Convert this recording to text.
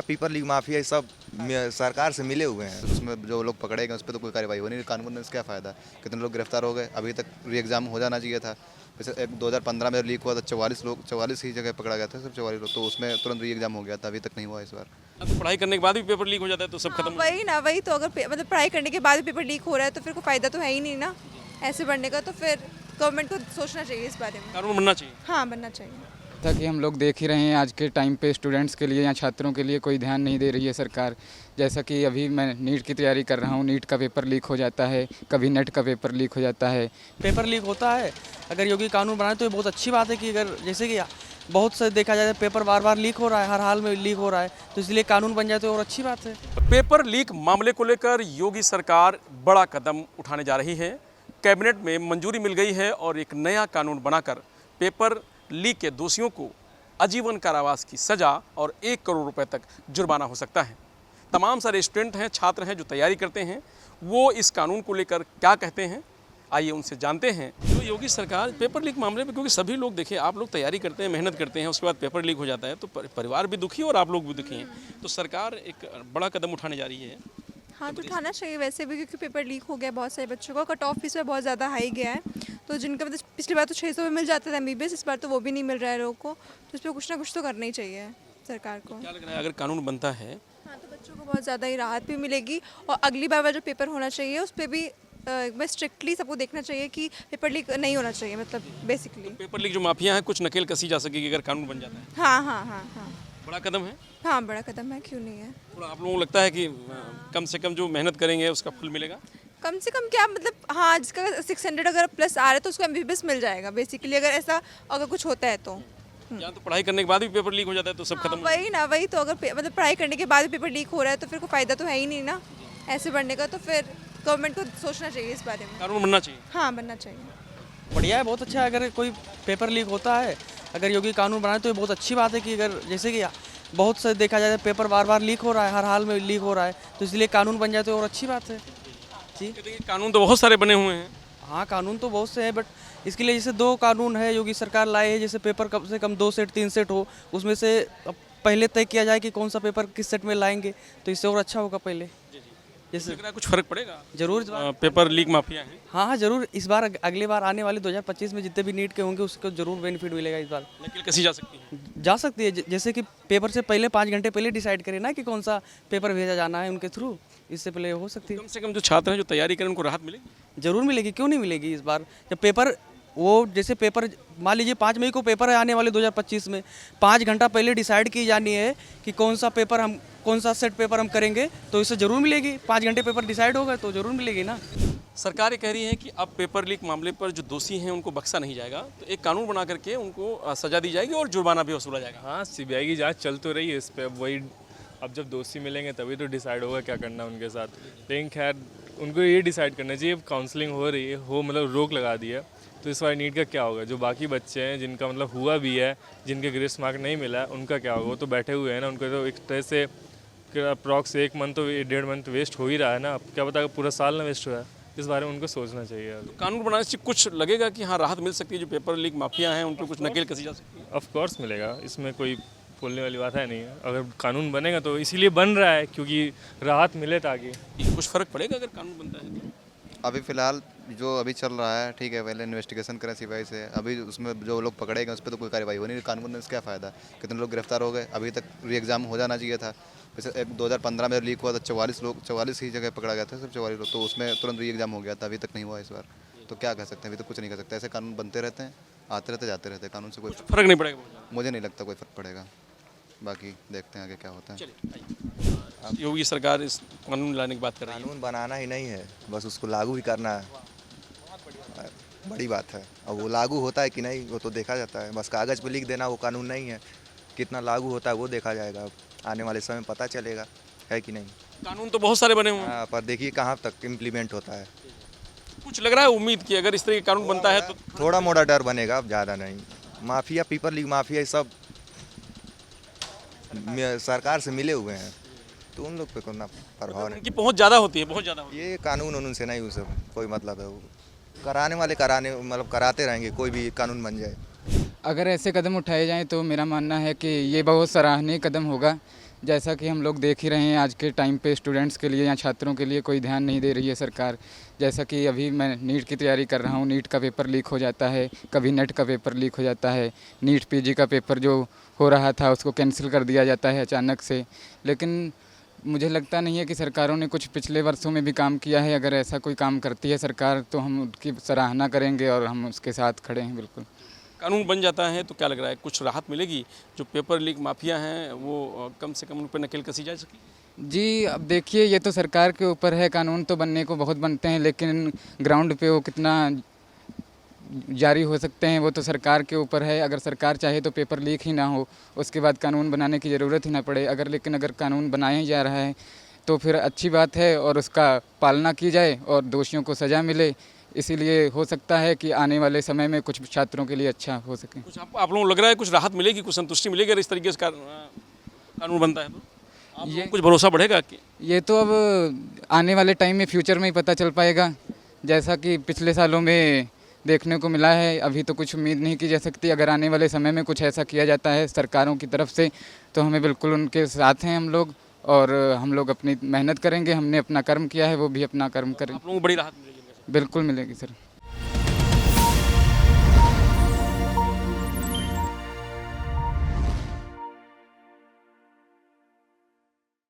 Paper leak mafia ये सब सरकार से मिले हुए हैं। उसमें जो लोग पकड़े गए उस पर तो कोई कार्रवाई हो नहीं, कानून बनने से क्या फ़ायदा। कितने लोग गिरफ्तार हो गए, अभी तक री एग्ज़ाम हो जाना चाहिए था। जैसे 2015 में लीक हुआ था, 44 ही जगह पकड़ा गया था, सिर्फ 44 लोग, तो उसमें तुरंत री एग्ज़ाम हो गया था, अभी तक नहीं हुआ इस बार। अब पढ़ाई करने के बाद भी पेपर लीक हो जाता है तो सब खत्म। वही ना, वही तो अगर मतलब पढ़ाई करने के बाद भी पेपर लीक हो रहा है तो फिर कोई फ़ायदा तो है ही नहीं ना ऐसे बढ़ने का। तो फिर गवर्नमेंट को सोचना चाहिए इस बारे में। कानून बनना चाहिए। हाँ, बनना चाहिए। था कि हम लोग देख ही रहे हैं आज के टाइम पे स्टूडेंट्स के लिए या छात्रों के लिए कोई ध्यान नहीं दे रही है सरकार। जैसा कि अभी मैं नीट की तैयारी कर रहा हूँ, नीट का पेपर लीक हो जाता है, कभी नेट का पेपर लीक हो जाता है। पेपर लीक होता है, अगर योगी कानून बनाए तो ये बहुत अच्छी बात है कि अगर जैसे कि बहुत से देखा जाए पेपर बार बार लीक हो रहा है, हर हाल में लीक हो रहा है, तो इसलिए कानून बन जाए तो और अच्छी बात है। पेपर लीक मामले को लेकर योगी सरकार बड़ा कदम उठाने जा रही है। कैबिनेट में मंजूरी मिल गई है और एक नया कानून बनाकर पेपर लीक के दोषियों को आजीवन कारावास की सज़ा और 1 करोड़ रुपए तक जुर्माना हो सकता है। तमाम सारे स्टूडेंट हैं, छात्र हैं जो तैयारी करते हैं, वो इस कानून को लेकर क्या कहते हैं, आइए उनसे जानते हैं। तो योगी सरकार पेपर लीक मामले में, क्योंकि सभी लोग देखिए, आप लोग तैयारी करते हैं, मेहनत करते हैं, उसके बाद पेपर लीक हो जाता है तो परिवार भी दुखी और आप लोग भी दुखी हैं, तो सरकार एक बड़ा कदम उठाने जा रही है। हाँ, तो उठाना चाहिए वैसे भी, क्योंकि पेपर लीक हो गया बहुत सारे बच्चों का। कट ऑफ फीस में बहुत ज़्यादा हाई गया है, तो जिनका मतलब पिछली बार तो 600 में मिल जाता था एमबीबीएस, इस बार तो वो भी नहीं मिल रहा है लोगों को। तो इस पर कुछ ना कुछ तो करना ही चाहिए सरकार को। क्या लग रहा है अगर कानून बनता है? हाँ, तो बच्चों को बहुत ज़्यादा ही राहत भी मिलेगी और अगली बार जो पेपर होना चाहिए उस पर भी मैं स्ट्रिक्टली सबको देखना चाहिए कि पेपर लीक नहीं होना चाहिए, मतलब बेसिकली। पेपर लीक जो माफिया हैं कुछ नकेल कसी जा सकेगी अगर कानून बन जाता है। हाँ हाँ हाँ हाँ, बड़ा कदम है। हाँ बड़ा कदम है, क्यों नहीं है। थोड़ा आप लोगों को लगता है कि कम से कम जो मेहनत करेंगे उसका फल मिलेगा? कम से कम क्या मतलब, हाँ जिसका 600 अगर प्लस आ रहा है तो उसको एमबीबीएस मिल जाएगा बेसिकली, अगर ऐसा अगर कुछ होता है तो। या तो पढ़ाई करने के बाद भी पेपर लीक हो जाता है तो सब खत्म। वही ना, वही तो अगर मतलब पढ़ाई करने के बाद भी पेपर लीक हो रहा है तो फिर कोई फ़ायदा तो है ही नहीं ना ऐसे बढ़ने का। तो फिर गवर्नमेंट को सोचना चाहिए इस बारे में। कानून बनना चाहिए। हाँ, बनना चाहिए। बढ़िया है, बहुत अच्छा है। अगर कोई पेपर लीक होता है, अगर योगी कानून बनाए तो ये बहुत अच्छी बात है कि अगर जैसे कि बहुत से देखा जाए पेपर बार बार लीक हो रहा है, हर हाल में लीक हो रहा है, तो इसलिए कानून बन जाए तो और अच्छी बात है जी। देखिए कानून तो बहुत सारे बने हुए हैं। हाँ, कानून तो बहुत से हैं, बट इसके लिए जैसे 2 कानून है योगी सरकार लाए है, जैसे पेपर कम से कम 2 सेट 3 सेट हो, उसमें से अब पहले तय किया जाए कि कौन सा पेपर किस सेट में लाएंगे, तो इससे और अच्छा होगा पहले। जैसे लग रहा है कुछ फर्क पड़ेगा जरूर पेपर लीक माफिया है। हाँ हाँ जरूर, इस बार अगले बार आने वाले 2025 में जितने भी नीट के होंगे उसको जरूर बेनिफिट मिलेगा इस बार। नकेल कसी जा सकती है। जा सकती है, जैसे कि पेपर से पहले 5 घंटे पहले डिसाइड करें ना कि कौन सा पेपर भेजा जाना है उनके थ्रू, इससे पहले हो सकती है। कम से कम जो छात्र हैं जो तैयारी करें उनको राहत मिलेगी। जरूर मिलेगी, क्यों नहीं मिलेगी। इस बार जब पेपर वो जैसे पेपर मान लीजिए 5 मई को पेपर है आने वाले 2025 में, 5 घंटा पहले डिसाइड की जानी है कि कौन सा सेट पेपर हम करेंगे, तो इससे ज़रूर मिलेगी। 5 घंटे पेपर डिसाइड होगा तो ज़रूर मिलेगी ना। सरकार ये कह रही है कि अब पेपर लीक मामले पर जो दोषी हैं उनको बख्शा नहीं जाएगा, तो एक कानून बना करके उनको सजा दी जाएगी और जुर्माना भी वसूला जाएगा। हाँ, सीबीआई की जांच चल तो रही है इस पर, वही अब जब दोषी मिलेंगे तभी तो डिसाइड होगा क्या करना है उनके साथ। लेकिन खैर उनको ये डिसाइड करना चाहिए, काउंसलिंग हो रही है, मतलब रोक लगा दी है, तो इस बार नीट का क्या होगा। जो बाकी बच्चे हैं जिनका मतलब हुआ भी है, जिनके ग्रेस मार्क नहीं मिला है, उनका क्या होगा। वो तो बैठे हुए हैं ना, उनको तो एक तरह से अप्रॉक्स 1 मंथ तो 1.5 मंथ वेस्ट हो ही रहा है ना। अब क्या पता पूरा साल ना वेस्ट हुआ है, इस बारे में उनको सोचना चाहिए। तो कानून बनाने से कुछ लगेगा कि हाँ राहत मिल सकती है, जो पेपर लीक माफिया हैं उन पर कुछ नकेल कसी जा सकती है। ऑफ कोर्स मिलेगा, इसमें कोई बोलने वाली बात है नहीं है। अगर कानून बनेगा तो इसीलिए बन रहा है क्योंकि राहत मिले ताकि। कुछ फर्क पड़ेगा अगर कानून बनता है तो? अभी फ़िलहाल जो अभी चल रहा है ठीक है, पहले इन्वेस्टिगेशन करें सीबीआई से, अभी उसमें जो लोग पकड़े गए उस पर तो कोई कार्रवाई हो नहीं, कानून बनने से क्या फ़ायदा। कितने लोग गिरफ्तार हो गए, अभी तक री एग्ज़ाम हो जाना चाहिए था। जैसे 2015 में लीक हुआ था, 44 ही जगह पकड़ा गया था, सिर्फ 44 लोग, तो उसमें तुरंत री एग्ज़ाम हो गया था, अभी तक नहीं हुआ इस बार। तो क्या कर सकते हैं, अभी तो कुछ नहीं कर सकते। ऐसे कानून बनते रहते हैं, आते रहते जाते रहते हैं, कानून से कोई फर्क नहीं पड़ेगा। मुझे नहीं लगता कोई फ़र्क पड़ेगा, बाकी देखते हैं आगे क्या होता है। योगी सरकार इस कानून लाने की बात कर रही है। कानून बनाना ही नहीं है, बस उसको लागू भी करना है, बड़ी बात है। अब वो लागू होता है कि नहीं वो तो देखा जाता है, बस कागज़ पे लिख देना वो कानून नहीं है। कितना लागू होता है वो देखा जाएगा, आने वाले समय पता चलेगा, है कि नहीं। कानून तो बहुत सारे बने हुए हैं। हाँ, पर देखिए कहाँ तक इम्प्लीमेंट होता है। कुछ लग रहा है उम्मीद की अगर इस तरह का कानून बनता है तो थोड़ा मोड़ा डर बनेगा, अब ज़्यादा नहीं। माफिया, पेपर लीक माफिया ये सब सरकार से मिले हुए हैं, तो उन लोग पे कोई प्रभाव नहीं। उनकी पहुंच ज़्यादा होती है, बहुत ज़्यादा होती ये कानून उनसे नहीं, वो सब कोई मतलब है। वो कराने वाले मतलब कराते रहेंगे, कोई भी कानून बन जाए। अगर ऐसे कदम उठाए जाएं तो मेरा मानना है कि ये बहुत सराहनीय कदम होगा, जैसा कि हम लोग देख ही रहे हैं आज के टाइम पे स्टूडेंट्स के लिए या छात्रों के लिए कोई ध्यान नहीं दे रही है सरकार। जैसा कि अभी मैं नीट की तैयारी कर रहा हूँ, नीट का पेपर लीक हो जाता है, कभी नेट का पेपर लीक हो जाता है, नीट पीजी का पेपर जो हो रहा था उसको कैंसिल कर दिया जाता है अचानक से। लेकिन मुझे लगता नहीं है कि सरकारों ने कुछ पिछले वर्षों में भी काम किया है। अगर ऐसा कोई काम करती है सरकार तो हम उसकी सराहना करेंगे और हम उसके साथ खड़े हैं बिल्कुल। कानून बन जाता है तो क्या लग रहा है कुछ राहत मिलेगी? जो पेपर लीक माफिया हैं वो कम से कम उन पर नकेल कसी जा सके? जी, अब देखिए ये तो सरकार के ऊपर है, कानून तो बनने को बहुत बनते हैं लेकिन ग्राउंड पे वो कितना जारी हो सकते हैं वो तो सरकार के ऊपर है। अगर सरकार चाहे तो पेपर लीक ही ना हो, उसके बाद कानून बनाने की ज़रूरत ही ना पड़े। अगर कानून बनाया ही जा रहा है तो फिर अच्छी बात है और उसका पालना की जाए और दोषियों को सज़ा मिले। इसीलिए हो सकता है कि आने वाले समय में कुछ छात्रों के लिए अच्छा हो सके। कुछ आप लोगों को लग रहा है कुछ राहत मिलेगी, कुछ संतुष्टि मिलेगी अगर इस तरीके से कानून बनता है तो आप लोगों को कुछ भरोसा बढ़ेगा कि? ये तो अब आने वाले टाइम में फ्यूचर में ही पता चल पाएगा। जैसा कि पिछले सालों में देखने को मिला है, अभी तो कुछ उम्मीद नहीं की जा सकती। अगर आने वाले समय में कुछ ऐसा किया जाता है सरकारों की तरफ से तो हमें बिल्कुल उनके साथ हैं हम लोग और हम लोग अपनी मेहनत करेंगे। हमने अपना कर्म किया है, वो भी अपना कर्म करें। आप लोगों को बड़ी राहत मिलेगी? बिल्कुल मिलेगी सर।